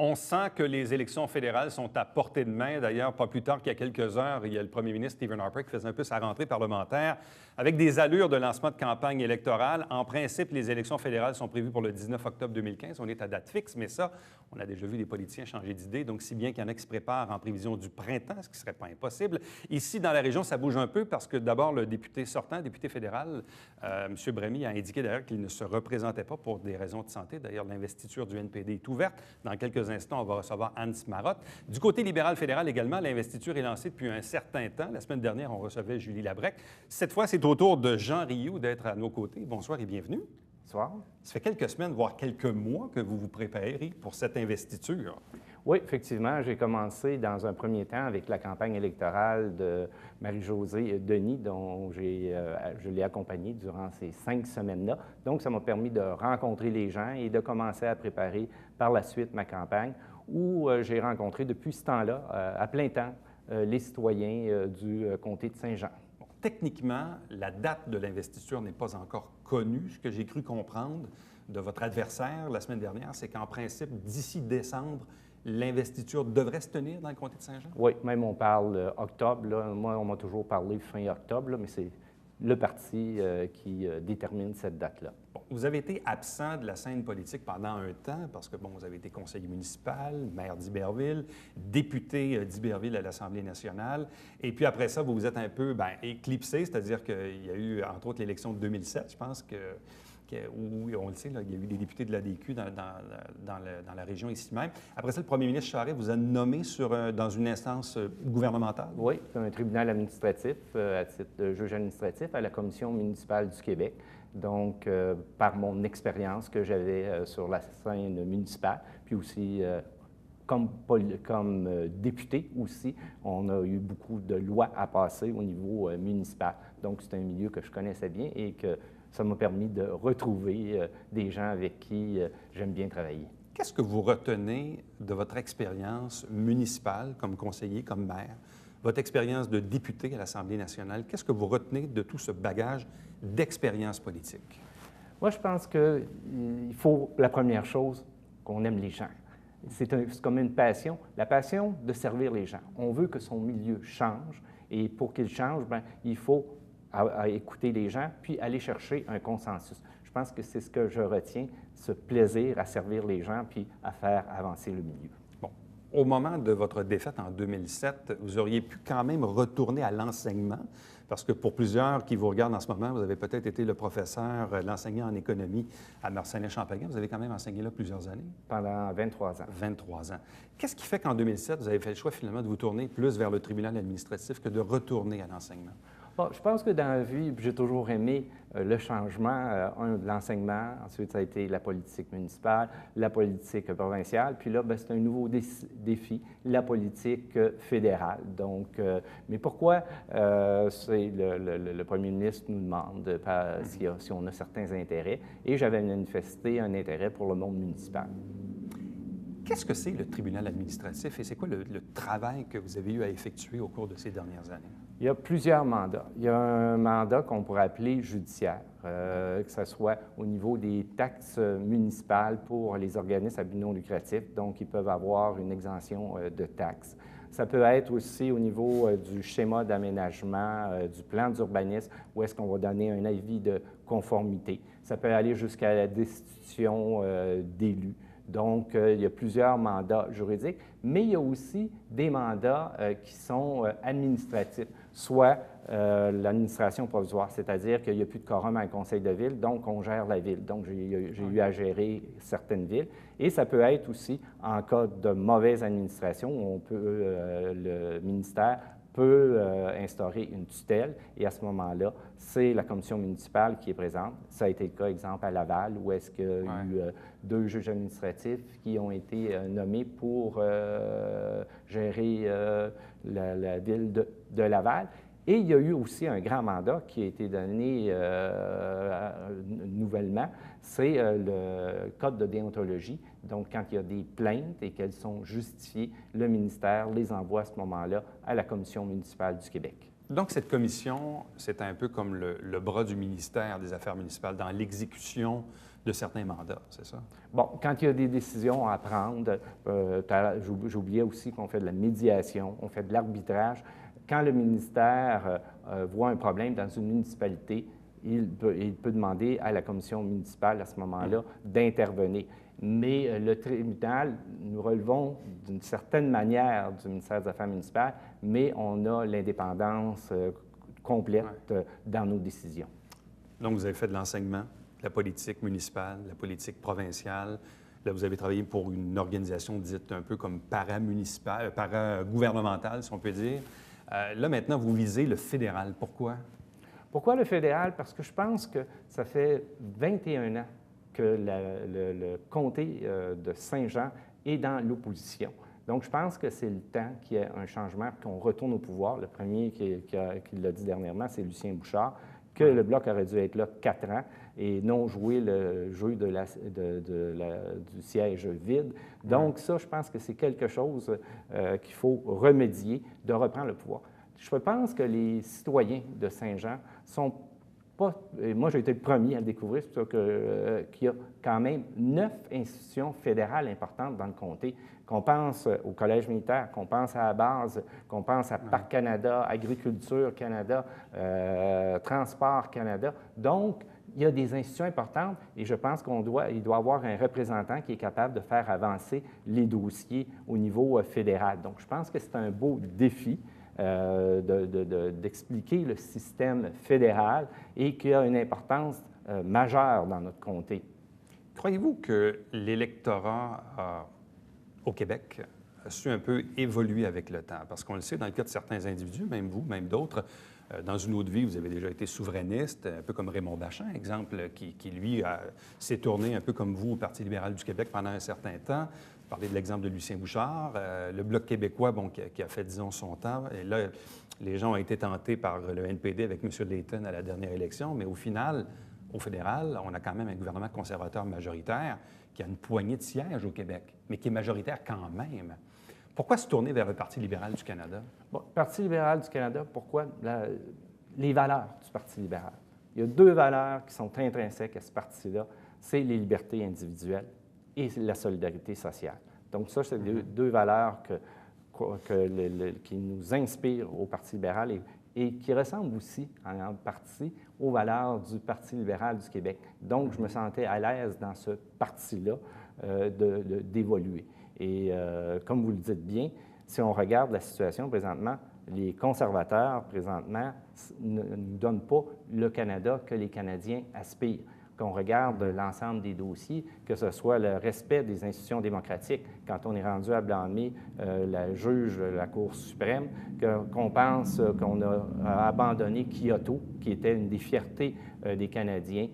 On sent que les élections fédérales sont à portée de main. D'ailleurs, pas plus tard qu'il y a quelques heures, il y a le premier ministre Stephen Harper qui faisait un peu sa rentrée parlementaire avec des allures de lancement de campagne électorale. En principe, les élections fédérales sont prévues pour le 19 octobre 2015. On est à date fixe, mais ça, on a déjà vu des politiciens changer d'idée. Donc, si bien qu'il y en a qui se préparent en prévision du printemps, ce qui ne serait pas impossible. Ici, dans la région, ça bouge un peu parce que d'abord, le député sortant, député fédéral, M. Brémy, a indiqué d'ailleurs qu'il ne se représentait pas pour des raisons de santé. D'ailleurs, l'investiture du NPD est ouverte. Dans quelques instants, on va recevoir Hans Marotte. Du côté libéral fédéral également, l'investiture est lancée depuis un certain temps. La semaine dernière, on recevait Julie Labrec. Cette fois, c'est au tour de Jean Rioux d'être à nos côtés. Bonsoir et bienvenue. Bonsoir. Ça fait quelques semaines, voire quelques mois que vous vous préparez pour cette investiture. Oui, effectivement, j'ai commencé dans un premier temps avec la campagne électorale de Marie-Josée Denis, dont je l'ai accompagnée durant ces 5 semaines-là. Donc, ça m'a permis de rencontrer les gens et de commencer à préparer par la suite ma campagne, où j'ai rencontré depuis ce temps-là, à plein temps, les citoyens du comté de Saint-Jean. Techniquement, la date de l'investiture n'est pas encore connue. Ce que j'ai cru comprendre de votre adversaire la semaine dernière, c'est qu'en principe, d'ici décembre, l'investiture devrait se tenir dans le comté de Saint-Jean? Oui, même on parle octobre. Là. Moi, on m'a toujours parlé fin octobre, là, mais c'est le parti qui détermine cette date-là. Bon, vous avez été absent de la scène politique pendant un temps parce que, bon, vous avez été conseiller municipal, maire d'Iberville, député d'Iberville à l'Assemblée nationale. Et puis après ça, vous vous êtes un peu éclipsé, c'est-à-dire qu'il y a eu, entre autres, l'élection de 2007, je pense où, on le sait, là, il y a eu des députés de l'ADQ dans la région ici même. Après ça, le premier ministre Charest vous a nommé dans une instance gouvernementale. Oui, c'est un tribunal administratif, à titre de juge administratif, à la Commission municipale du Québec. Donc, par mon expérience que j'avais sur la scène municipale, puis aussi comme député aussi, on a eu beaucoup de lois à passer au niveau municipal. Donc, c'est un milieu que je connaissais bien et que ça m'a permis de retrouver des gens avec qui j'aime bien travailler. Qu'est-ce que vous retenez de votre expérience municipale comme conseiller, comme maire, votre expérience de député à l'Assemblée nationale? Qu'est-ce que vous retenez de tout ce bagage d'expérience politique? Moi, je pense qu'il faut, la première chose, qu'on aime les gens. C'est comme une passion, la passion de servir les gens. On veut que son milieu change et pour qu'il change, bien, il faut à écouter les gens, puis aller chercher un consensus. Je pense que c'est ce que je retiens, ce plaisir à servir les gens, puis à faire avancer le milieu. Bon. Au moment de votre défaite en 2007, vous auriez pu quand même retourner à l'enseignement, parce que pour plusieurs qui vous regardent en ce moment, vous avez peut-être été le professeur, l'enseignant en économie à Marcelin-Champagnat. Vous avez quand même enseigné là plusieurs années. Pendant 23 ans. 23 ans. Qu'est-ce qui fait qu'en 2007, vous avez fait le choix finalement de vous tourner plus vers le tribunal administratif que de retourner à l'enseignement? Bon, je pense que dans la vie, j'ai toujours aimé le changement. L'enseignement, ensuite ça a été la politique municipale, la politique provinciale, puis là, c'est un nouveau défi, la politique fédérale. Donc, mais pourquoi le premier ministre nous demande si on a certains intérêts, et j'avais manifesté un intérêt pour le monde municipal. Qu'est-ce que c'est le tribunal administratif et c'est quoi le travail que vous avez eu à effectuer au cours de ces dernières années? Il y a plusieurs mandats. Il y a un mandat qu'on pourrait appeler judiciaire, que ce soit au niveau des taxes municipales pour les organismes à but non lucratif, donc ils peuvent avoir une exemption de taxes. Ça peut être aussi au niveau du schéma d'aménagement, du plan d'urbanisme, où est-ce qu'on va donner un avis de conformité. Ça peut aller jusqu'à la destitution d'élus. Donc, il y a plusieurs mandats juridiques, mais il y a aussi des mandats qui sont administratifs, soit l'administration provisoire, c'est-à-dire qu'il n'y a plus de quorum à un conseil de ville, donc on gère la ville. Donc, j'ai eu à gérer certaines villes. Et ça peut être aussi en cas de mauvaise administration, où le ministère peut instaurer une tutelle, et à ce moment-là, c'est la commission municipale qui est présente. Ça a été le cas, exemple, à Laval, où est-ce qu'il y a eu 2 juges administratifs qui ont été nommés pour gérer la ville de Laval. Et il y a eu aussi un grand mandat qui a été donné nouvellement, c'est le code de déontologie. Donc, quand il y a des plaintes et qu'elles sont justifiées, le ministère les envoie à ce moment-là à la Commission municipale du Québec. Donc, cette commission, c'est un peu comme le bras du ministère des Affaires municipales dans l'exécution de certains mandats, c'est ça? Bon, quand il y a des décisions à prendre, j'oubliais aussi qu'on fait de la médiation, on fait de l'arbitrage. Quand le ministère voit un problème dans une municipalité, il peut demander à la commission municipale à ce moment-là d'intervenir. Mais le tribunal, nous relevons d'une certaine manière du ministère des Affaires municipales, mais on a l'indépendance complète dans nos décisions. Donc, vous avez fait de l'enseignement, la politique municipale, la politique provinciale. Là, vous avez travaillé pour une organisation dite un peu comme paramunicipale, paragouvernementale, si on peut dire. Là, maintenant, vous visez le fédéral. Pourquoi? Pourquoi le fédéral? Parce que je pense que ça fait 21 ans que le comté de Saint-Jean est dans l'opposition. Donc, je pense que c'est le temps qu'il y ait un changement, qu'on retourne au pouvoir. Le premier qui l'a dit dernièrement, c'est Lucien Bouchard, que le Bloc aurait dû être là 4 ans et non jouer le jeu du siège vide. Donc, ça, je pense que c'est quelque chose qu'il faut remédier, de reprendre le pouvoir. Je pense que les citoyens de Saint-Jean sont pas... Moi, j'ai été le premier à le découvrir, c'est pour ça qu'il y a quand même 9 institutions fédérales importantes dans le comté. Qu'on pense au Collège militaire, qu'on pense à la base, qu'on pense à Parc Canada, Agriculture Canada, Transport Canada. Donc, il y a des institutions importantes et je pense qu'il doit avoir un représentant qui est capable de faire avancer les dossiers au niveau fédéral. Donc, je pense que c'est un beau défi d'expliquer le système fédéral et qui a une importance majeure dans notre comté. Croyez-vous que l'électorat au Québec a su un peu évoluer avec le temps? Parce qu'on le sait, dans le cas de certains individus, même vous, même d'autres, dans une autre vie, vous avez déjà été souverainiste, un peu comme Raymond Bachand, exemple, qui lui, s'est tourné un peu comme vous au Parti libéral du Québec pendant un certain temps. Vous parlez de l'exemple de Lucien Bouchard, le Bloc québécois, bon, qui a fait, disons, son temps. Et là, les gens ont été tentés par le NPD avec M. Layton à la dernière élection, mais au final, au fédéral, on a quand même un gouvernement conservateur majoritaire qui a une poignée de sièges au Québec, mais qui est majoritaire quand même. Pourquoi se tourner vers le Parti libéral du Canada? Bon, le Parti libéral du Canada, pourquoi? Les valeurs du Parti libéral. Il y a 2 valeurs qui sont intrinsèques à ce parti-là. C'est les libertés individuelles et la solidarité sociale. Donc ça, c'est 2 valeurs qui nous inspirent au Parti libéral et qui ressemblent aussi en partie aux valeurs du Parti libéral du Québec. Donc, je me sentais à l'aise dans ce parti-là d'évoluer. Et comme vous le dites bien, si on regarde la situation présentement, les conservateurs, présentement, ne nous donnent pas le Canada que les Canadiens aspirent. Qu'on regarde l'ensemble des dossiers, que ce soit le respect des institutions démocratiques, quand on est rendu à blâmer la juge de la Cour suprême, qu'on pense qu'on a abandonné Kyoto, qui était une des fiertés des Canadiens,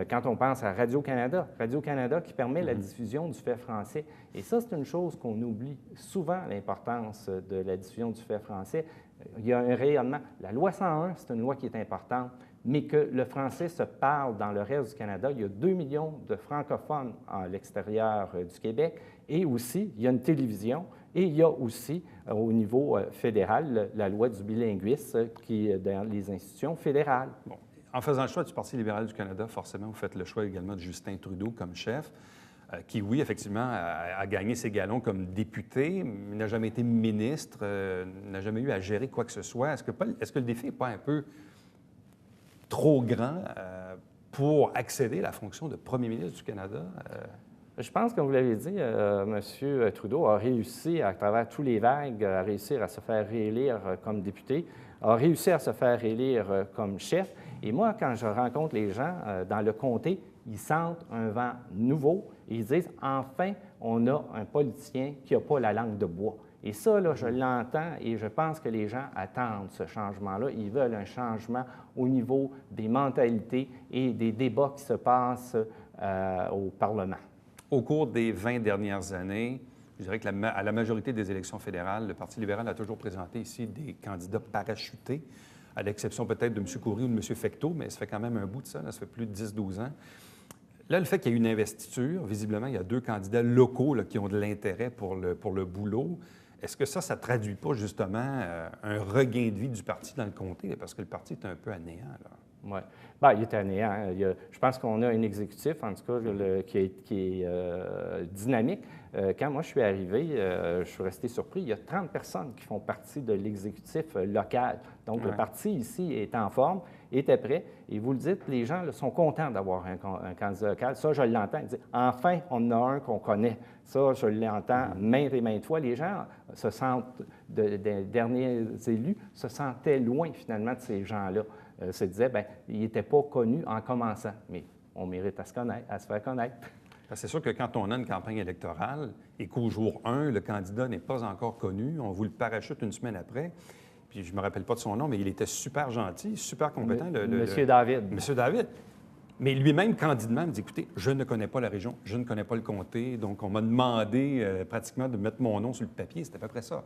quand on pense à Radio-Canada qui permet la diffusion du fait français. Et ça, c'est une chose qu'on oublie souvent, l'importance de la diffusion du fait français. Il y a un rayonnement. La loi 101, c'est une loi qui est importante, mais que le français se parle dans le reste du Canada. Il y a 2 millions de francophones à l'extérieur du Québec. Et aussi, il y a une télévision. Et il y a aussi, au niveau fédéral, la loi du bilinguisme qui est dans les institutions fédérales. Bon. En faisant le choix du Parti libéral du Canada, forcément, vous faites le choix également de Justin Trudeau comme chef, qui, oui, effectivement, a gagné ses galons comme député, mais n'a jamais été ministre, n'a jamais eu à gérer quoi que ce soit. Est-ce que le défi n'est pas un peu trop grand pour accéder à la fonction de premier ministre du Canada? Je pense, comme vous l'avez dit, M. Trudeau a réussi, à travers tous les vagues, à réussir à se faire réélire comme député, a réussi à se faire élire comme chef. Et moi, quand je rencontre les gens dans le comté, ils sentent un vent nouveau et ils disent « Enfin, on a un politicien qui n'a pas la langue de bois ». Et ça, là, je l'entends et je pense que les gens attendent ce changement-là. Ils veulent un changement au niveau des mentalités et des débats qui se passent au Parlement. Au cours des 20 dernières années, je dirais qu'à la majorité des élections fédérales, le Parti libéral a toujours présenté ici des candidats parachutés, à l'exception peut-être de M. Coury ou de M. Fecteau, mais ça fait quand même un bout de ça, ça fait plus de 10-12 ans. Là, le fait qu'il y ait une investiture, visiblement, il y a 2 candidats locaux là, qui ont de l'intérêt pour le boulot. Est-ce que ça ne traduit pas justement un regain de vie du parti dans le comté? Parce que le parti est un peu à néant, là. Oui. Bien, il est à néant. Je pense qu'on a un exécutif, en tout cas, qui est dynamique. Quand moi je suis arrivé, je suis resté surpris. Il y a 30 personnes qui font partie de l'exécutif local. Donc, le parti ici est en forme, était prêt. Et vous le dites, les gens là, sont contents d'avoir un candidat local. Ça, je l'entends. Ils disent, enfin, on en a un qu'on connaît. Ça, je l'entends maintes et maintes fois. Les gens se sentent, des derniers élus, se sentaient loin, finalement, de ces gens-là. Se disaient, bien, ils n'étaient pas connus en commençant. Mais on mérite à se connaître, à se faire connaître. C'est sûr que quand on a une campagne électorale et qu'au jour 1, le candidat n'est pas encore connu, on vous le parachute une semaine après, puis je ne me rappelle pas de son nom, mais il était super gentil, super compétent. Monsieur David. Monsieur David. Mais lui-même, candidement, me dit, écoutez, je ne connais pas la région, je ne connais pas le comté, donc on m'a demandé pratiquement de mettre mon nom sur le papier, c'était à peu près ça.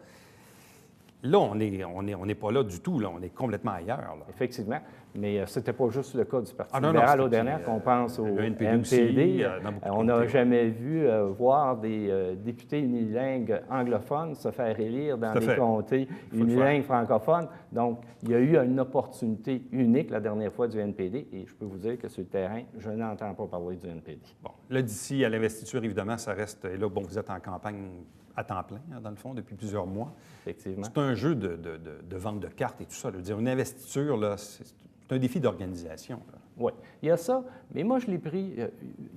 Là, on n'est pas là du tout, là. On est complètement ailleurs. Là. Effectivement, mais ce n'était pas juste le cas du Parti libéral aux dernières, qu'on pense au NPD. Aussi, on n'a jamais vu voir des députés unilingues anglophones se faire élire dans des comtés unilingues francophones. Donc, il y a eu une opportunité unique la dernière fois du NPD, et je peux vous dire que sur le terrain, je n'entends pas parler du NPD. Bon, là, d'ici à l'investiture, évidemment, ça reste... Et là, bon, vous êtes en campagne à temps plein, hein, dans le fond, depuis plusieurs mois. Effectivement. C'est un jeu de vente de cartes et tout ça. Je veux dire, une investiture, là, c'est un défi d'organisation. Oui, il y a ça. Mais moi, je l'ai pris,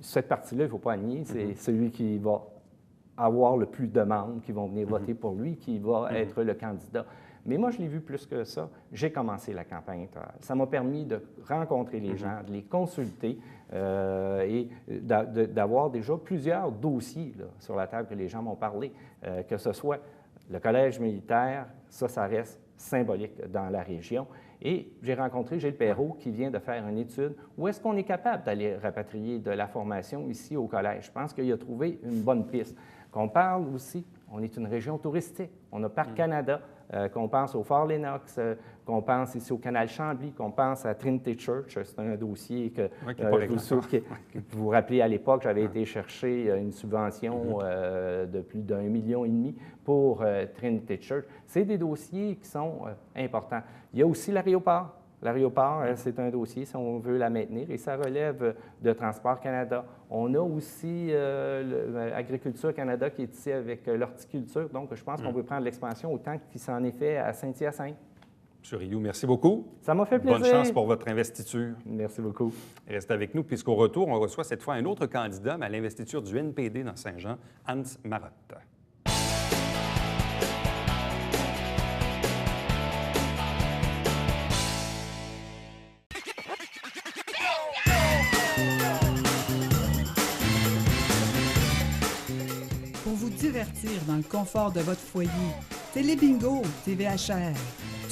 cette partie-là, il ne faut pas nier, c'est celui qui va avoir le plus de membres qui vont venir voter pour lui, qui va être le candidat. Mais moi, je l'ai vu plus que ça. J'ai commencé la campagne électorale. Ça m'a permis de rencontrer les gens, de les consulter et d'avoir déjà plusieurs dossiers là, sur la table que les gens m'ont parlé, que ce soit le collège militaire, ça reste symbolique dans la région. Et j'ai rencontré Gilles Perrault qui vient de faire une étude où est-ce qu'on est capable d'aller rapatrier de la formation ici au collège. Je pense qu'il a trouvé une bonne piste. Qu'on parle aussi, on est une région touristique. On a Parc Canada, qu'on pense au Fort Lennox, qu'on pense ici au Canal Chambly, qu'on pense à Trinity Church. C'est un dossier que vous vous rappelez à l'époque, j'avais été chercher une subvention de plus d'1,5 million pour Trinity Church. C'est des dossiers qui sont importants. Il y a aussi l'aéroport. L'aéroport, c'est un dossier, si on veut la maintenir, et ça relève de Transport Canada. On a aussi Agriculture Canada qui est ici avec l'horticulture. Donc, je pense qu'on peut prendre l'expansion autant qu'il s'en est fait à Saint-Hyacinthe. M. Rioux, merci beaucoup. Ça m'a fait plaisir. Bonne chance pour votre investiture. Merci beaucoup. Restez avec nous, puisqu'au retour, on reçoit cette fois un autre candidat, mais à l'investiture du NPD dans Saint-Jean, Hans Marotte. Divertir dans le confort de votre foyer. Télébingo, TVHR,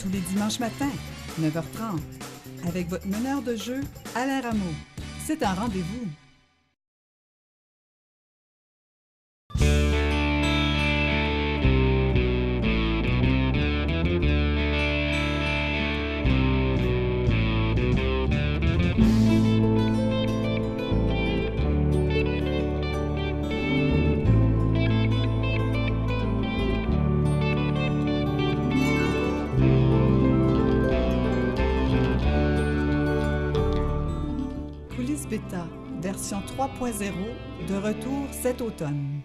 tous les dimanches matins, 9h30, avec votre meneur de jeu, Alain Rameau. C'est un rendez-vous. Bêta, version 3.0, de retour cet automne.